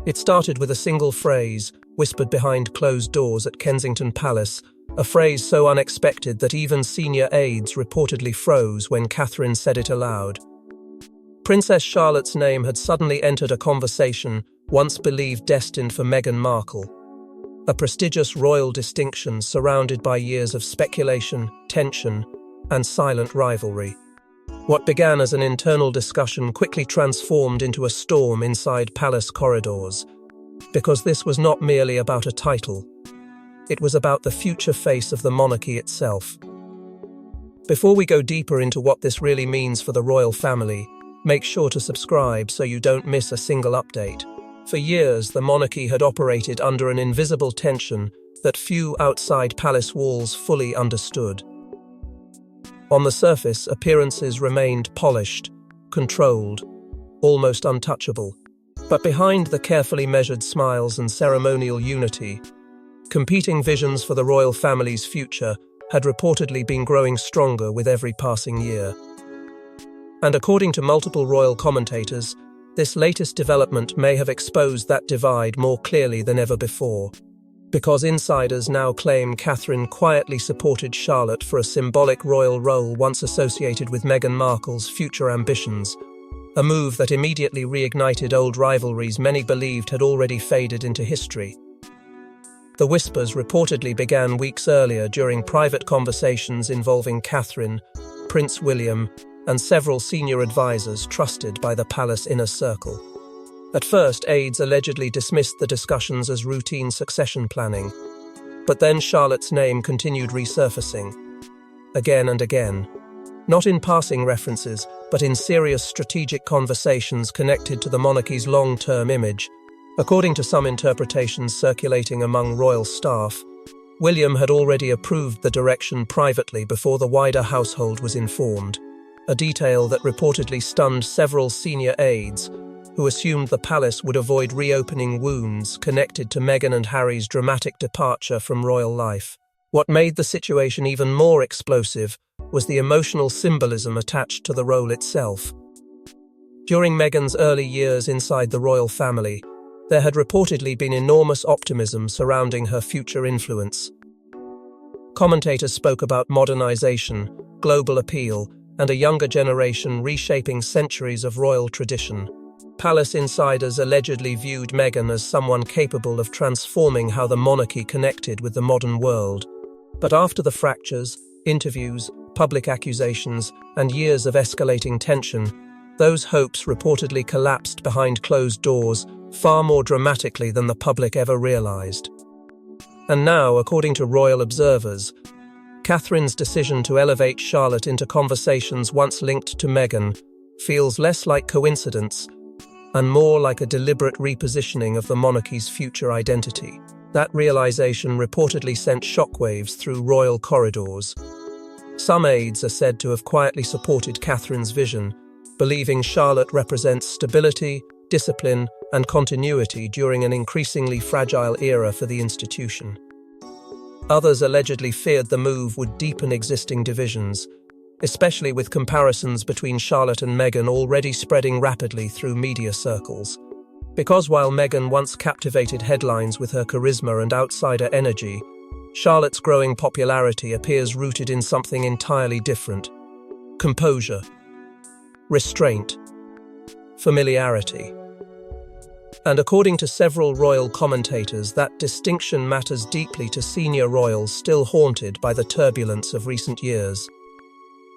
It started with a single phrase, whispered behind closed doors at Kensington Palace, a phrase so unexpected that even senior aides reportedly froze when Catherine said it aloud. Princess Charlotte's name had suddenly entered a conversation once believed destined for Meghan Markle, a prestigious royal distinction surrounded by years of speculation, tension, and silent rivalry. What began as an internal discussion quickly transformed into a storm inside palace corridors, because this was not merely about a title. It was about the future face of the monarchy itself. Before we go deeper into what this really means for the royal family, make sure to subscribe so you don't miss a single update. For years, the monarchy had operated under an invisible tension that few outside palace walls fully understood. On the surface, appearances remained polished, controlled, almost untouchable. But behind the carefully measured smiles and ceremonial unity, competing visions for the royal family's future had reportedly been growing stronger with every passing year. And according to multiple royal commentators, this latest development may have exposed that divide more clearly than ever before, because insiders now claim Catherine quietly supported Charlotte for a symbolic royal role once associated with Meghan Markle's future ambitions, a move that immediately reignited old rivalries many believed had already faded into history. The whispers reportedly began weeks earlier during private conversations involving Catherine, Prince William, and several senior advisors trusted by the palace inner circle. At first, aides allegedly dismissed the discussions as routine succession planning, but then Charlotte's name continued resurfacing, again and again, not in passing references, but in serious strategic conversations connected to the monarchy's long-term image. According to some interpretations circulating among royal staff, William had already approved the direction privately before the wider household was informed, a detail that reportedly stunned several senior aides, who assumed the palace would avoid reopening wounds connected to Meghan and Harry's dramatic departure from royal life. What made the situation even more explosive was the emotional symbolism attached to the role itself. During Meghan's early years inside the royal family, there had reportedly been enormous optimism surrounding her future influence. Commentators spoke about modernization, global appeal, and a younger generation reshaping centuries of royal tradition. Palace insiders allegedly viewed Meghan as someone capable of transforming how the monarchy connected with the modern world. But after the fractures, interviews, public accusations, and years of escalating tension, those hopes reportedly collapsed behind closed doors far more dramatically than the public ever realized. And now, according to royal observers, Catherine's decision to elevate Charlotte into conversations once linked to Meghan feels less like coincidence and more like a deliberate repositioning of the monarchy's future identity. That realization reportedly sent shockwaves through royal corridors. Some aides are said to have quietly supported Catherine's vision, believing Charlotte represents stability, discipline, and continuity during an increasingly fragile era for the institution. Others allegedly feared the move would deepen existing divisions, especially with comparisons between Charlotte and Meghan already spreading rapidly through media circles. Because while Meghan once captivated headlines with her charisma and outsider energy, Charlotte's growing popularity appears rooted in something entirely different: composure, restraint, familiarity. And according to several royal commentators, that distinction matters deeply to senior royals still haunted by the turbulence of recent years.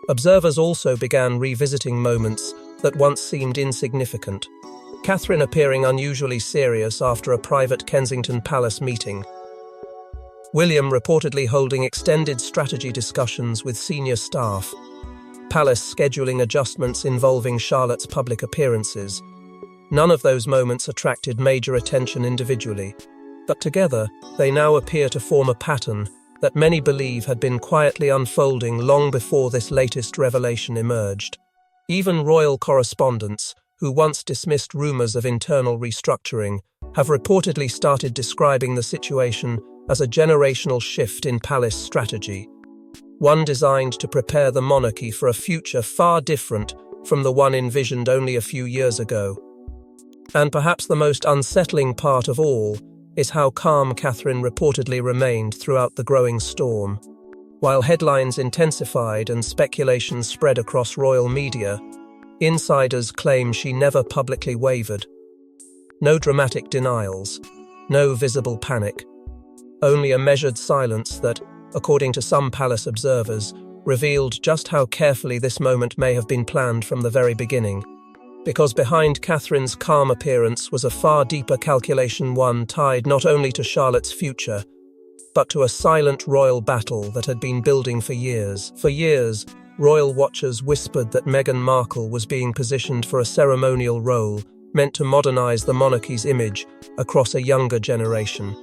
Observers also began revisiting moments that once seemed insignificant. Catherine appearing unusually serious after a private Kensington Palace meeting. William reportedly holding extended strategy discussions with senior staff. Palace scheduling adjustments involving Charlotte's public appearances. None of those moments attracted major attention individually, but together they now appear to form a pattern that many believe had been quietly unfolding long before this latest revelation emerged. Even royal correspondents, who once dismissed rumors of internal restructuring, have reportedly started describing the situation as a generational shift in palace strategy, one designed to prepare the monarchy for a future far different from the one envisioned only a few years ago. And perhaps the most unsettling part of all is how calm Catherine reportedly remained throughout the growing storm. While headlines intensified and speculation spread across royal media, insiders claim she never publicly wavered. No dramatic denials, no visible panic, only a measured silence that, according to some palace observers, revealed just how carefully this moment may have been planned from the very beginning. Because behind Catherine's calm appearance was a far deeper calculation, one tied not only to Charlotte's future, but to a silent royal battle that had been building for years. For years, royal watchers whispered that Meghan Markle was being positioned for a ceremonial role meant to modernize the monarchy's image across a younger generation.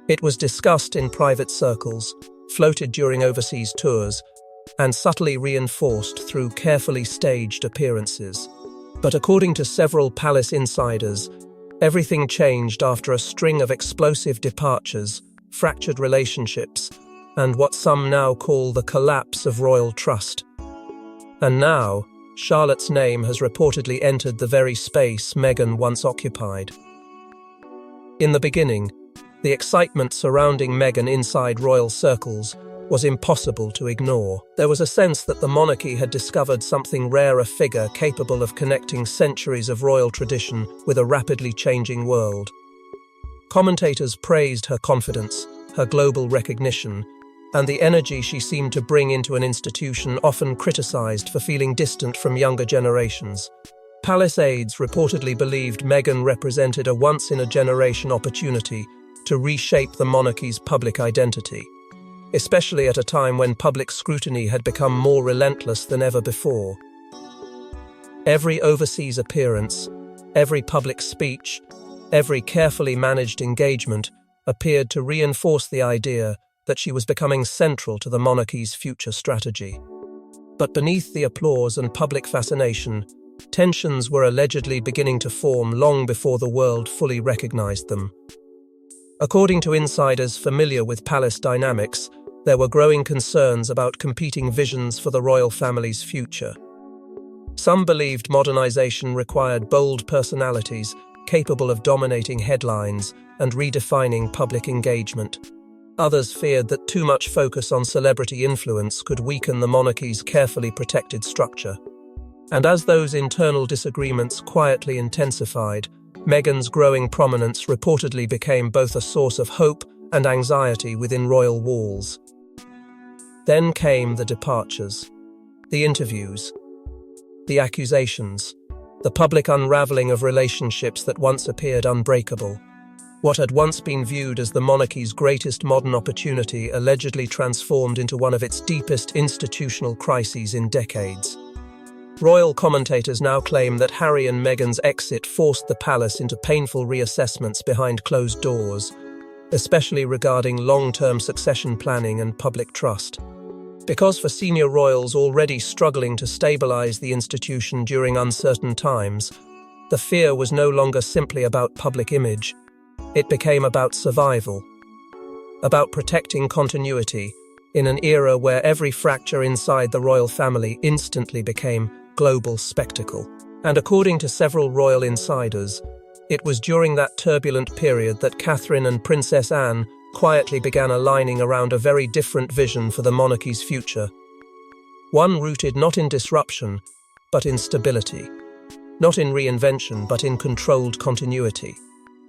It was discussed in private circles, floated during overseas tours, and subtly reinforced through carefully staged appearances. But according to several palace insiders, everything changed after a string of explosive departures, fractured relationships, and what some now call the collapse of royal trust. And now, Charlotte's name has reportedly entered the very space Meghan once occupied. In the beginning, the excitement surrounding Meghan inside royal circles was impossible to ignore. There was a sense that the monarchy had discovered something rare, a figure capable of connecting centuries of royal tradition with a rapidly changing world. Commentators praised her confidence, her global recognition, and the energy she seemed to bring into an institution often criticized for feeling distant from younger generations. Palace aides reportedly believed Meghan represented a once-in-a-generation opportunity to reshape the monarchy's public identity, especially at a time when public scrutiny had become more relentless than ever before. Every overseas appearance, every public speech, every carefully managed engagement appeared to reinforce the idea that she was becoming central to the monarchy's future strategy. But beneath the applause and public fascination, tensions were allegedly beginning to form long before the world fully recognized them. According to insiders familiar with palace dynamics, there were growing concerns about competing visions for the royal family's future. Some believed modernization required bold personalities capable of dominating headlines and redefining public engagement. Others feared that too much focus on celebrity influence could weaken the monarchy's carefully protected structure. And as those internal disagreements quietly intensified, Meghan's growing prominence reportedly became both a source of hope and anxiety within royal walls. Then came the departures, the interviews, the accusations, the public unraveling of relationships that once appeared unbreakable. What had once been viewed as the monarchy's greatest modern opportunity allegedly transformed into one of its deepest institutional crises in decades. Royal commentators now claim that Harry and Meghan's exit forced the palace into painful reassessments behind closed doors, especially regarding long-term succession planning and public trust. Because for senior royals already struggling to stabilize the institution during uncertain times, the fear was no longer simply about public image. It became about survival, about protecting continuity in an era where every fracture inside the royal family instantly became global spectacle. And according to several royal insiders, it was during that turbulent period that Catherine and Princess Anne quietly began aligning around a very different vision for the monarchy's future. One rooted not in disruption, but in stability. Not in reinvention, but in controlled continuity.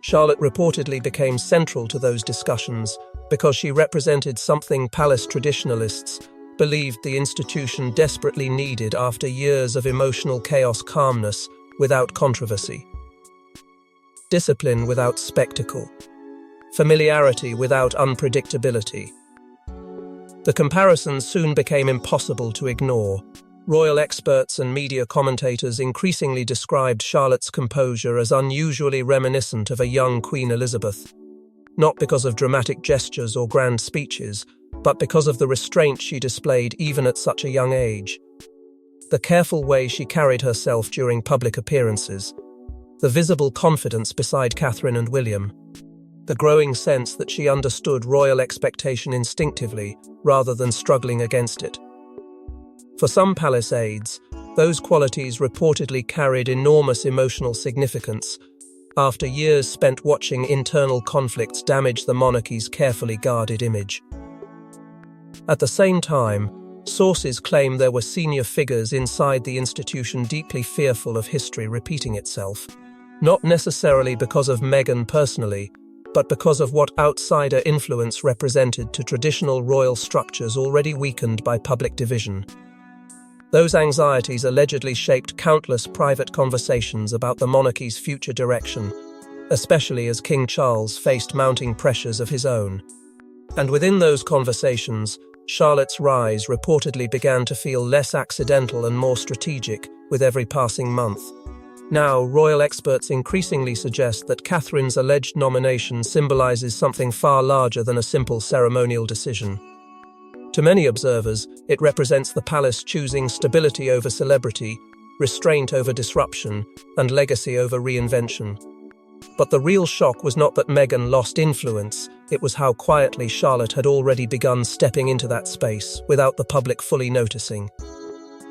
Charlotte reportedly became central to those discussions because she represented something palace traditionalists believed the institution desperately needed after years of emotional chaos: calmness without controversy, discipline without spectacle, familiarity without unpredictability. The comparisons soon became impossible to ignore. Royal experts and media commentators increasingly described Charlotte's composure as unusually reminiscent of a young Queen Elizabeth, not because of dramatic gestures or grand speeches, but because of the restraint she displayed even at such a young age. The careful way she carried herself during public appearances, the visible confidence beside Catherine and William, the growing sense that she understood royal expectation instinctively rather than struggling against it. For some palace aides, Those qualities reportedly carried enormous emotional significance after years spent watching internal conflicts damage the monarchy's carefully guarded image. At the same time, sources claim there were senior figures inside the institution deeply fearful of history repeating itself, not necessarily because of Meghan personally, but because of what outsider influence represented to traditional royal structures already weakened by public division. Those anxieties allegedly shaped countless private conversations about the monarchy's future direction, especially as King Charles faced mounting pressures of his own. And within those conversations, Charlotte's rise reportedly began to feel less accidental and more strategic with every passing month. Now, royal experts increasingly suggest that Catherine's alleged nomination symbolizes something far larger than a simple ceremonial decision. To many observers, it represents the palace choosing stability over celebrity, restraint over disruption, and legacy over reinvention. But the real shock was not that Meghan lost influence, it was how quietly Charlotte had already begun stepping into that space without the public fully noticing.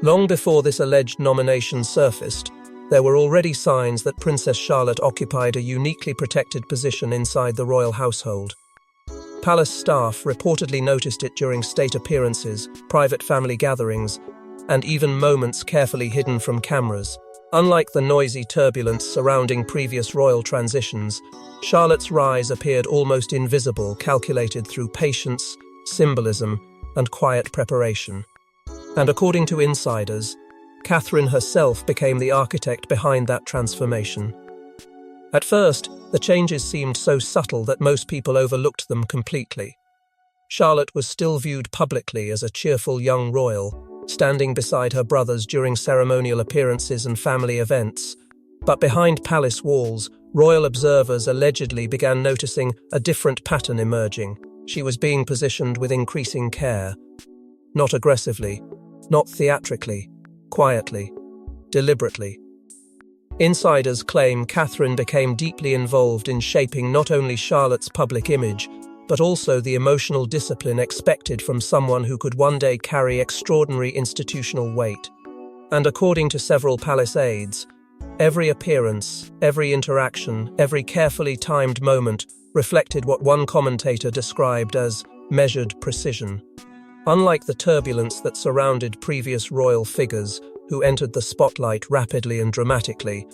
Long before this alleged nomination surfaced, there were already signs that Princess Charlotte occupied a uniquely protected position inside the royal household. Palace staff reportedly noticed it during state appearances, private family gatherings, and even moments carefully hidden from cameras. Unlike the noisy turbulence surrounding previous royal transitions, Charlotte's rise appeared almost invisible, calculated through patience, symbolism, and quiet preparation. And according to insiders, Catherine herself became the architect behind that transformation. At first, the changes seemed so subtle that most people overlooked them completely. Charlotte was still viewed publicly as a cheerful young royal, standing beside her brothers during ceremonial appearances and family events. But behind palace walls, royal observers allegedly began noticing a different pattern emerging. She was being positioned with increasing care. Not aggressively, not theatrically, quietly, deliberately. Insiders claim Catherine became deeply involved in shaping not only Charlotte's public image, but also the emotional discipline expected from someone who could one day carry extraordinary institutional weight. And according to several palace aides, every appearance, every interaction, every carefully timed moment reflected what one commentator described as measured precision. Unlike the turbulence that surrounded previous royal figures who entered the spotlight rapidly and dramatically,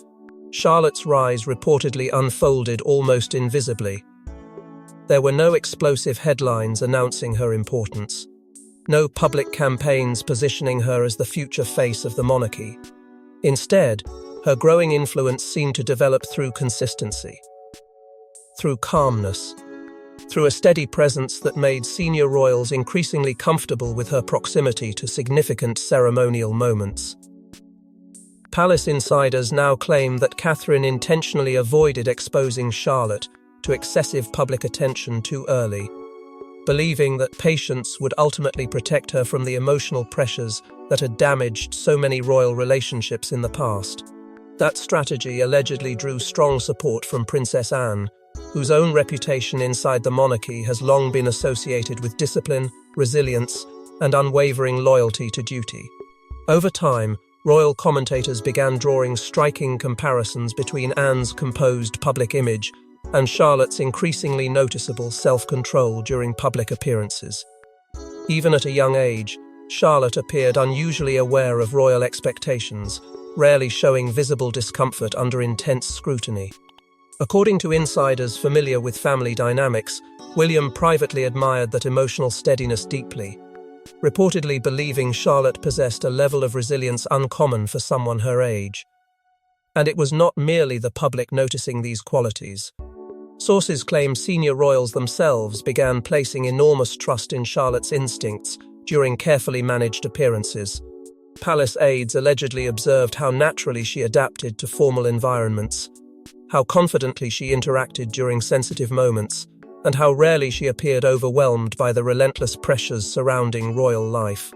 Charlotte's rise reportedly unfolded almost invisibly. There were no explosive headlines announcing her importance, no public campaigns positioning her as the future face of the monarchy. Instead, her growing influence seemed to develop through consistency, through calmness, through a steady presence that made senior royals increasingly comfortable with her proximity to significant ceremonial moments. Palace insiders now claim that Catherine intentionally avoided exposing Charlotte to excessive public attention too early, believing that patience would ultimately protect her from the emotional pressures that had damaged so many royal relationships in the past. That strategy allegedly drew strong support from Princess Anne, whose own reputation inside the monarchy has long been associated with discipline, resilience, and unwavering loyalty to duty. Over time, royal commentators began drawing striking comparisons between Anne's composed public image and Charlotte's increasingly noticeable self-control during public appearances. Even at a young age, Charlotte appeared unusually aware of royal expectations, rarely showing visible discomfort under intense scrutiny. According to insiders familiar with family dynamics, William privately admired that emotional steadiness deeply, reportedly believing Charlotte possessed a level of resilience uncommon for someone her age. And it was not merely the public noticing these qualities. Sources claim senior royals themselves began placing enormous trust in Charlotte's instincts during carefully managed appearances. Palace aides allegedly observed how naturally she adapted to formal environments, how confidently she interacted during sensitive moments, and how rarely she appeared overwhelmed by the relentless pressures surrounding royal life.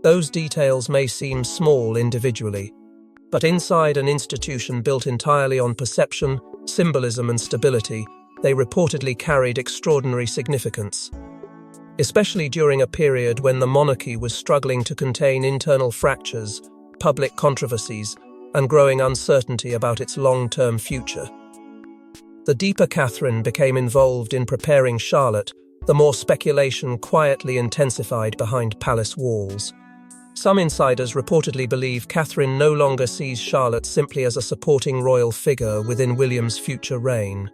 Those details may seem small individually, but inside an institution built entirely on perception, symbolism, and stability, they reportedly carried extraordinary significance. especially during a period when the monarchy was struggling to contain internal fractures, public controversies, and growing uncertainty about its long-term future. The deeper Catherine became involved in preparing Charlotte, the more speculation quietly intensified behind palace walls. Some insiders reportedly believe Catherine no longer sees Charlotte simply as a supporting royal figure within William's future reign.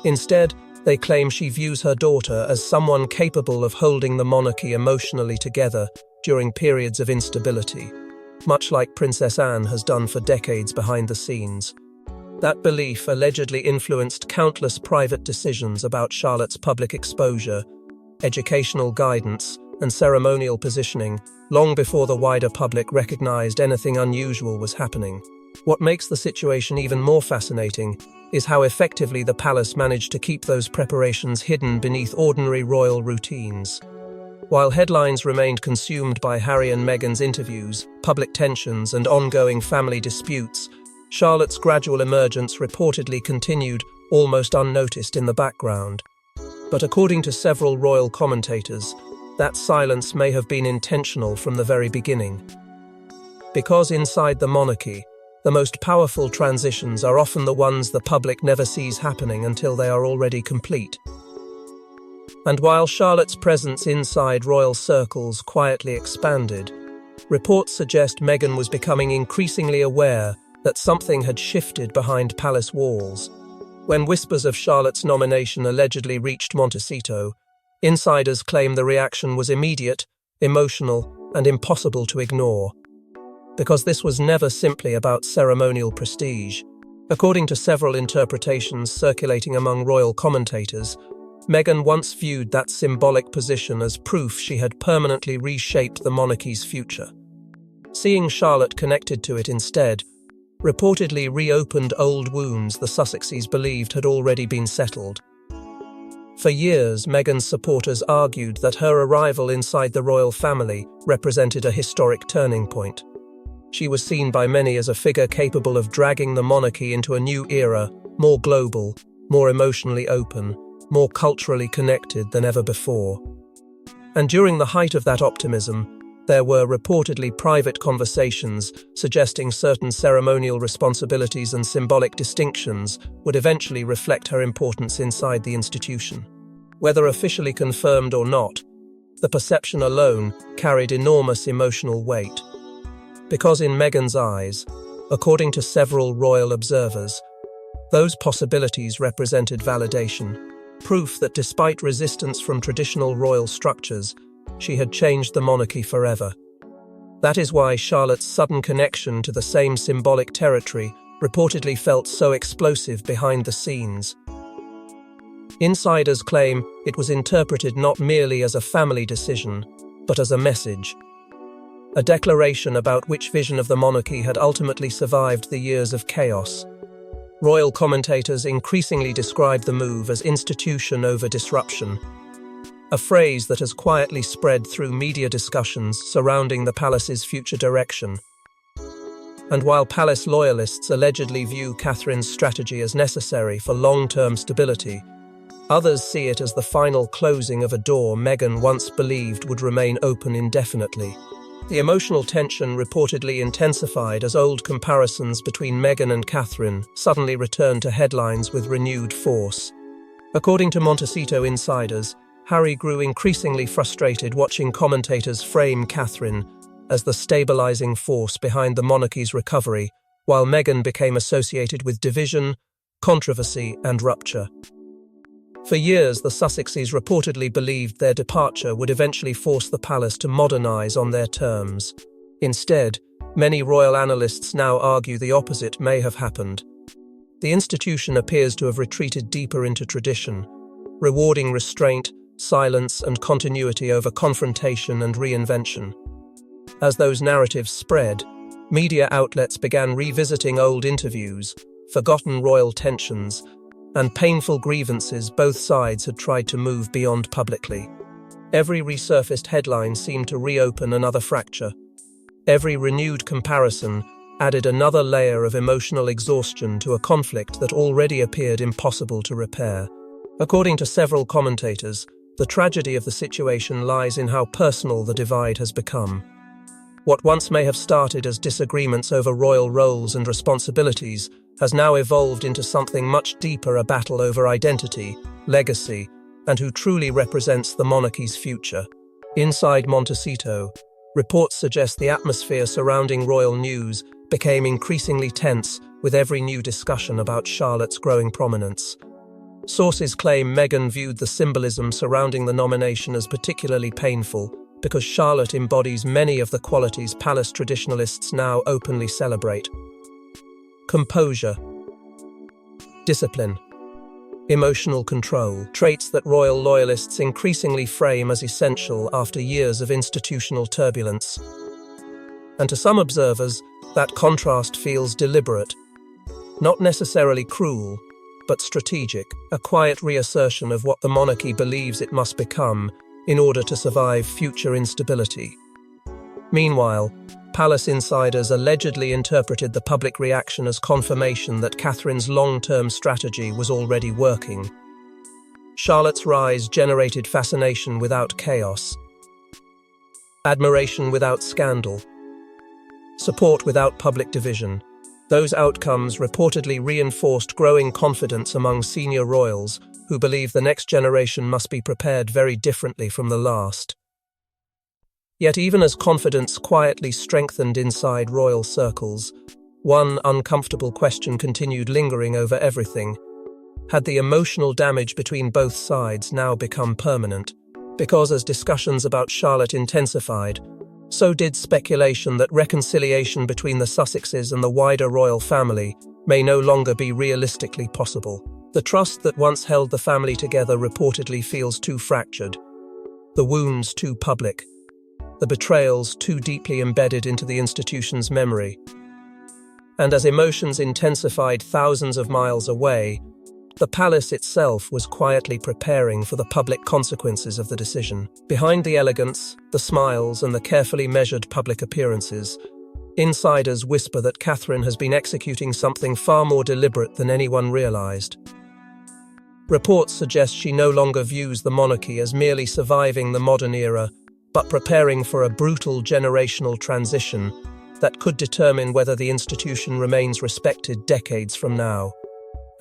Instead, they claim she views her daughter as someone capable of holding the monarchy emotionally together during periods of instability, much like Princess Anne has done for decades behind the scenes. That belief allegedly influenced countless private decisions about Charlotte's public exposure, educational guidance, and ceremonial positioning long before the wider public recognized anything unusual was happening. What makes the situation even more fascinating is how effectively the palace managed to keep those preparations hidden beneath ordinary royal routines. While headlines remained consumed by Harry and Meghan's interviews, public tensions, and ongoing family disputes, Charlotte's gradual emergence reportedly continued almost unnoticed in the background. But according to several royal commentators, that silence may have been intentional from the very beginning. Because inside the monarchy, the most powerful transitions are often the ones the public never sees happening until they are already complete. And while Charlotte's presence inside royal circles quietly expanded, reports suggest Meghan was becoming increasingly aware that something had shifted behind palace walls. When whispers of Charlotte's nomination allegedly reached Montecito, insiders claim the reaction was immediate, emotional, and impossible to ignore. Because this was never simply about ceremonial prestige. According to several interpretations circulating among royal commentators, Meghan once viewed that symbolic position as proof she had permanently reshaped the monarchy's future. Seeing Charlotte connected to it instead reportedly reopened old wounds the Sussexes believed had already been settled. For years, Meghan's supporters argued that her arrival inside the royal family represented a historic turning point. She was seen by many as a figure capable of dragging the monarchy into a new era, more global, more emotionally open, more culturally connected than ever before. And during the height of that optimism, there were reportedly private conversations suggesting certain ceremonial responsibilities and symbolic distinctions would eventually reflect her importance inside the institution. Whether officially confirmed or not, the perception alone carried enormous emotional weight. Because in Meghan's eyes, according to several royal observers, those possibilities represented validation, proof that despite resistance from traditional royal structures, she had changed the monarchy forever. That is why Charlotte's sudden connection to the same symbolic territory reportedly felt so explosive behind the scenes. Insiders claim it was interpreted not merely as a family decision, but as a message. A declaration about which vision of the monarchy had ultimately survived the years of chaos. Royal commentators increasingly describe the move as institution over disruption, a phrase that has quietly spread through media discussions surrounding the palace's future direction. And while palace loyalists allegedly view Catherine's strategy as necessary for long-term stability, others see it as the final closing of a door Meghan once believed would remain open indefinitely. The emotional tension reportedly intensified as old comparisons between Meghan and Catherine suddenly returned to headlines with renewed force. According to Montecito insiders, Harry grew increasingly frustrated watching commentators frame Catherine as the stabilizing force behind the monarchy's recovery, while Meghan became associated with division, controversy, and rupture. For years, the Sussexes reportedly believed their departure would eventually force the palace to modernize on their terms. Instead, many royal analysts now argue the opposite may have happened. The institution appears to have retreated deeper into tradition, rewarding restraint, silence, and continuity over confrontation and reinvention. As those narratives spread, media outlets began revisiting old interviews, forgotten royal tensions, and painful grievances both sides had tried to move beyond publicly. Every resurfaced headline seemed to reopen another fracture. Every renewed comparison added another layer of emotional exhaustion to a conflict that already appeared impossible to repair. According to several commentators, The tragedy of the situation lies in how personal the divide has become. What once may have started as disagreements over royal roles and responsibilities has now evolved into something much deeper, a battle over identity, legacy, and who truly represents the monarchy's future. Inside Montecito, reports suggest the atmosphere surrounding royal news became increasingly tense with every new discussion about Charlotte's growing prominence. Sources claim Meghan viewed the symbolism surrounding the nomination as particularly painful because Charlotte embodies many of the qualities palace traditionalists now openly celebrate. Composure, discipline, emotional control, traits that royal loyalists increasingly frame as essential after years of institutional turbulence. And to some observers, that contrast feels deliberate, not necessarily cruel, but strategic, a quiet reassertion of what the monarchy believes it must become in order to survive future instability. Meanwhile, palace insiders allegedly interpreted the public reaction as confirmation that Catherine's long-term strategy was already working. Charlotte's rise generated fascination without chaos, admiration without scandal, support without public division. Those outcomes reportedly reinforced growing confidence among senior royals who believe the next generation must be prepared very differently from the last. Yet even as confidence quietly strengthened inside royal circles, one uncomfortable question continued lingering over everything. Had the emotional damage between both sides now become permanent? Because as discussions about Charlotte intensified, so did speculation that reconciliation between the Sussexes and the wider royal family may no longer be realistically possible. The trust that once held the family together reportedly feels too fractured, the wounds too public, the betrayals too deeply embedded into the institution's memory. And as emotions intensified thousands of miles away, the palace itself was quietly preparing for the public consequences of the decision. Behind the elegance, the smiles, and the carefully measured public appearances, insiders whisper that Catherine has been executing something far more deliberate than anyone realized. Reports suggest she no longer views the monarchy as merely surviving the modern era, but preparing for a brutal generational transition that could determine whether the institution remains respected decades from now.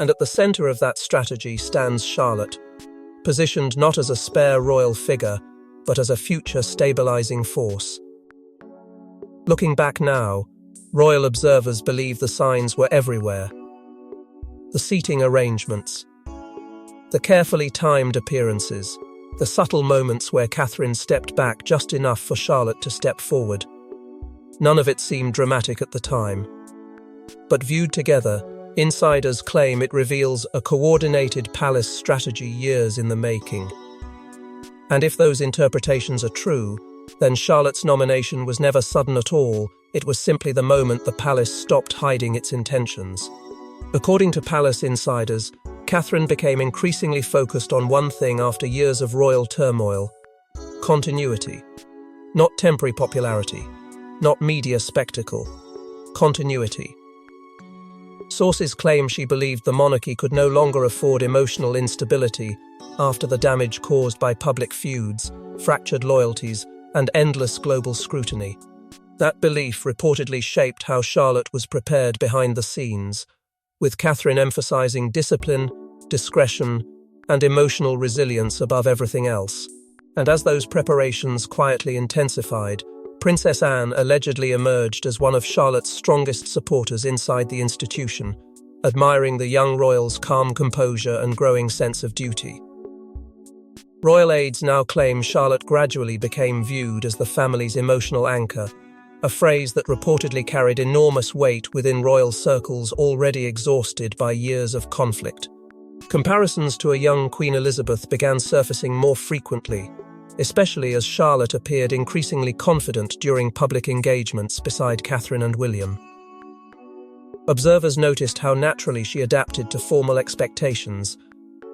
And at the center of that strategy stands Charlotte, positioned not as a spare royal figure, but as a future stabilizing force. Looking back now, royal observers believe the signs were everywhere. The seating arrangements, the carefully timed appearances, the subtle moments where Catherine stepped back just enough for Charlotte to step forward. None of it seemed dramatic at the time. But viewed together, insiders claim it reveals a coordinated palace strategy years in the making. And if those interpretations are true, then Charlotte's nomination was never sudden at all. It was simply the moment the palace stopped hiding its intentions. According to palace insiders, Catherine became increasingly focused on one thing after years of royal turmoil: continuity. Not temporary popularity, not media spectacle. Continuity. Sources claim she believed the monarchy could no longer afford emotional instability after the damage caused by public feuds, fractured loyalties, and endless global scrutiny. That belief reportedly shaped how Charlotte was prepared behind the scenes, with Catherine emphasizing discipline, discretion, and emotional resilience above everything else. And as those preparations quietly intensified, Princess Anne allegedly emerged as one of Charlotte's strongest supporters inside the institution, admiring the young royal's calm composure and growing sense of duty. Royal aides now claim Charlotte gradually became viewed as the family's emotional anchor, a phrase that reportedly carried enormous weight within royal circles already exhausted by years of conflict. Comparisons to a young Queen Elizabeth began surfacing more frequently, especially as Charlotte appeared increasingly confident during public engagements beside Catherine and William. Observers noticed how naturally she adapted to formal expectations,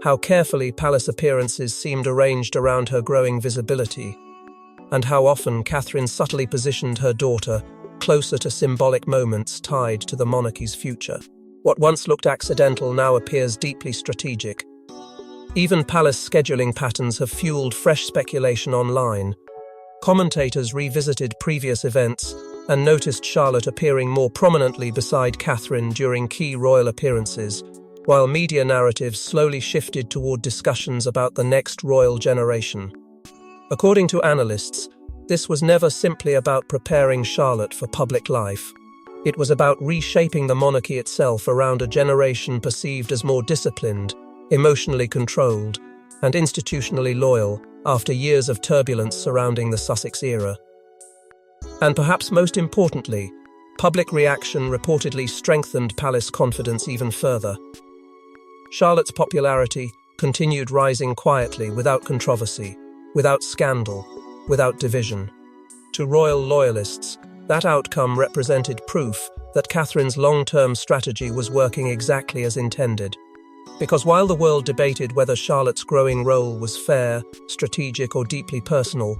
how carefully palace appearances seemed arranged around her growing visibility, and how often Catherine subtly positioned her daughter closer to symbolic moments tied to the monarchy's future. What once looked accidental now appears deeply strategic. Even palace scheduling patterns have fueled fresh speculation online. Commentators revisited previous events and noticed Charlotte appearing more prominently beside Catherine during key royal appearances, while media narratives slowly shifted toward discussions about the next royal generation. According to analysts, this was never simply about preparing Charlotte for public life. It was about reshaping the monarchy itself around a generation perceived as more disciplined, emotionally controlled, and institutionally loyal after years of turbulence surrounding the Sussex era. And perhaps most importantly, public reaction reportedly strengthened palace confidence even further. Charlotte's popularity continued rising quietly, without controversy, without scandal, without division. To royal loyalists, that outcome represented proof that Catherine's long-term strategy was working exactly as intended. Because while the world debated whether Charlotte's growing role was fair, strategic, or deeply personal,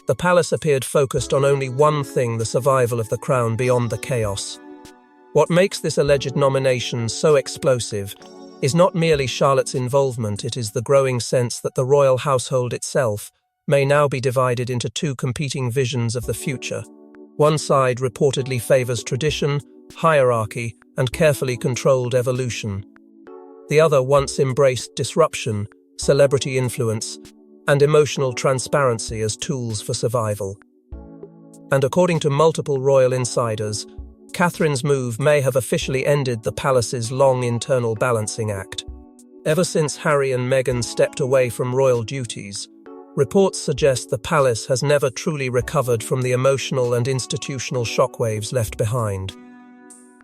the palace appeared focused on only one thing: the survival of the crown beyond the chaos. What makes this alleged nomination so explosive is not merely Charlotte's involvement, it is the growing sense that the royal household itself may now be divided into two competing visions of the future. One side reportedly favors tradition, hierarchy, and carefully controlled evolution. The other once embraced disruption, celebrity influence, and emotional transparency as tools for survival. And according to multiple royal insiders, Catherine's move may have officially ended the palace's long internal balancing act. Ever since Harry and Meghan stepped away from royal duties, reports suggest the palace has never truly recovered from the emotional and institutional shockwaves left behind.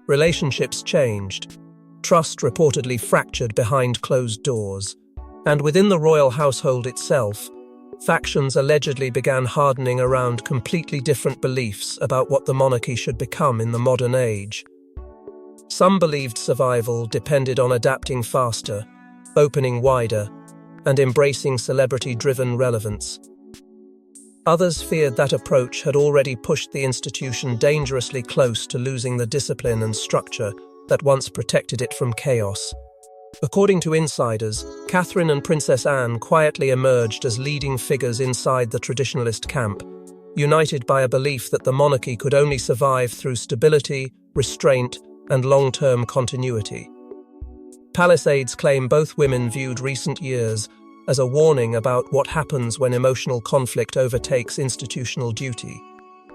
Relationships changed. Trust reportedly fractured behind closed doors, and within the royal household itself, factions allegedly began hardening around completely different beliefs about what the monarchy should become in the modern age. Some believed survival depended on adapting faster, opening wider, and embracing celebrity-driven relevance. Others feared that approach had already pushed the institution dangerously close to losing the discipline and structure that once protected it from chaos. According to insiders, Catherine and Princess Anne quietly emerged as leading figures inside the traditionalist camp, united by a belief that the monarchy could only survive through stability, restraint, and long-term continuity. Palace aides claim both women viewed recent years as a warning about what happens when emotional conflict overtakes institutional duty.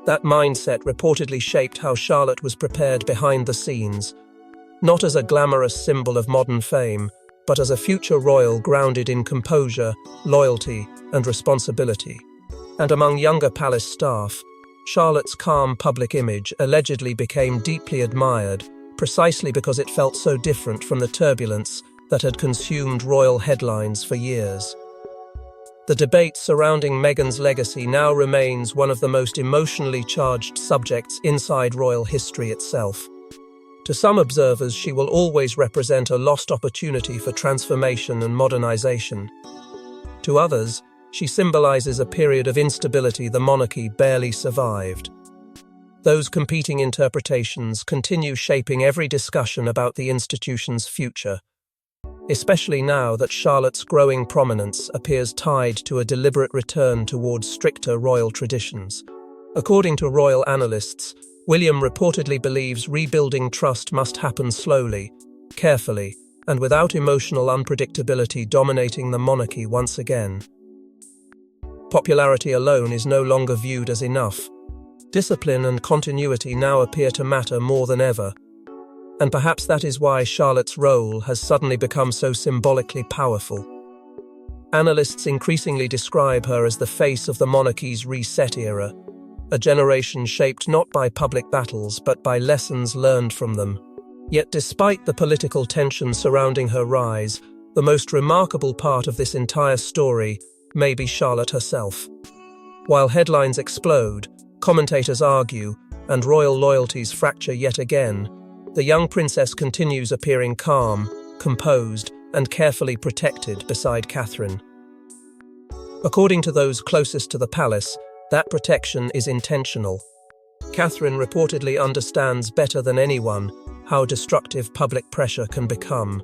That mindset reportedly shaped how Charlotte was prepared behind the scenes, not as a glamorous symbol of modern fame, but as a future royal grounded in composure, loyalty, and responsibility. And among younger palace staff, Charlotte's calm public image allegedly became deeply admired, precisely because it felt so different from the turbulence that had consumed royal headlines for years. The debate surrounding Meghan's legacy now remains one of the most emotionally charged subjects inside royal history itself. To some observers, she will always represent a lost opportunity for transformation and modernization. To others, she symbolizes a period of instability the monarchy barely survived. Those competing interpretations continue shaping every discussion about the institution's future, especially now that Charlotte's growing prominence appears tied to a deliberate return towards stricter royal traditions. According to royal analysts, William reportedly believes rebuilding trust must happen slowly, carefully, and without emotional unpredictability dominating the monarchy once again. Popularity alone is no longer viewed as enough. Discipline and continuity now appear to matter more than ever, and perhaps that is why Charlotte's role has suddenly become so symbolically powerful. Analysts increasingly describe her as the face of the monarchy's reset era, a generation shaped not by public battles but by lessons learned from them. Yet despite the political tension surrounding her rise, the most remarkable part of this entire story may be Charlotte herself. While headlines explode, commentators argue, and royal loyalties fracture yet again, the young princess continues appearing calm, composed, and carefully protected beside Catherine. According to those closest to the palace, that protection is intentional. Catherine reportedly understands better than anyone how destructive public pressure can become.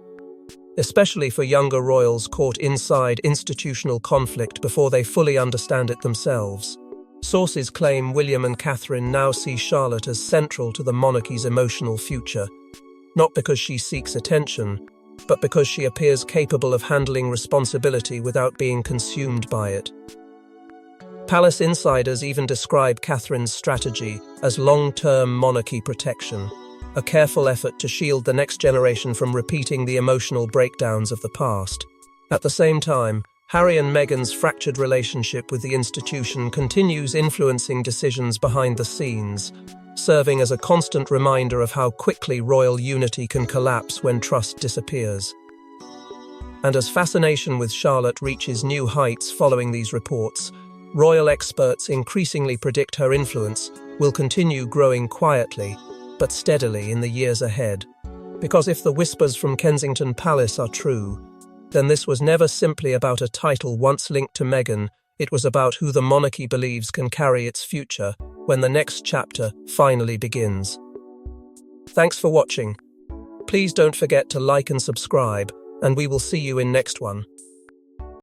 especially for younger royals caught inside institutional conflict before they fully understand it themselves. Sources claim William and Catherine now see Charlotte as central to the monarchy's emotional future, not because she seeks attention, but because she appears capable of handling responsibility without being consumed by it. Palace insiders even describe Catherine's strategy as long-term monarchy protection, a careful effort to shield the next generation from repeating the emotional breakdowns of the past. At the same time, Harry and Meghan's fractured relationship with the institution continues influencing decisions behind the scenes, serving as a constant reminder of how quickly royal unity can collapse when trust disappears. And as fascination with Charlotte reaches new heights following these reports, royal experts increasingly predict her influence will continue growing quietly, but steadily in the years ahead. Because if the whispers from Kensington Palace are true, then this was never simply about a title once linked to Meghan, it was about who the monarchy believes can carry its future when the next chapter finally begins. Thanks for watching. Please don't forget to like and subscribe, and we will see you in next one.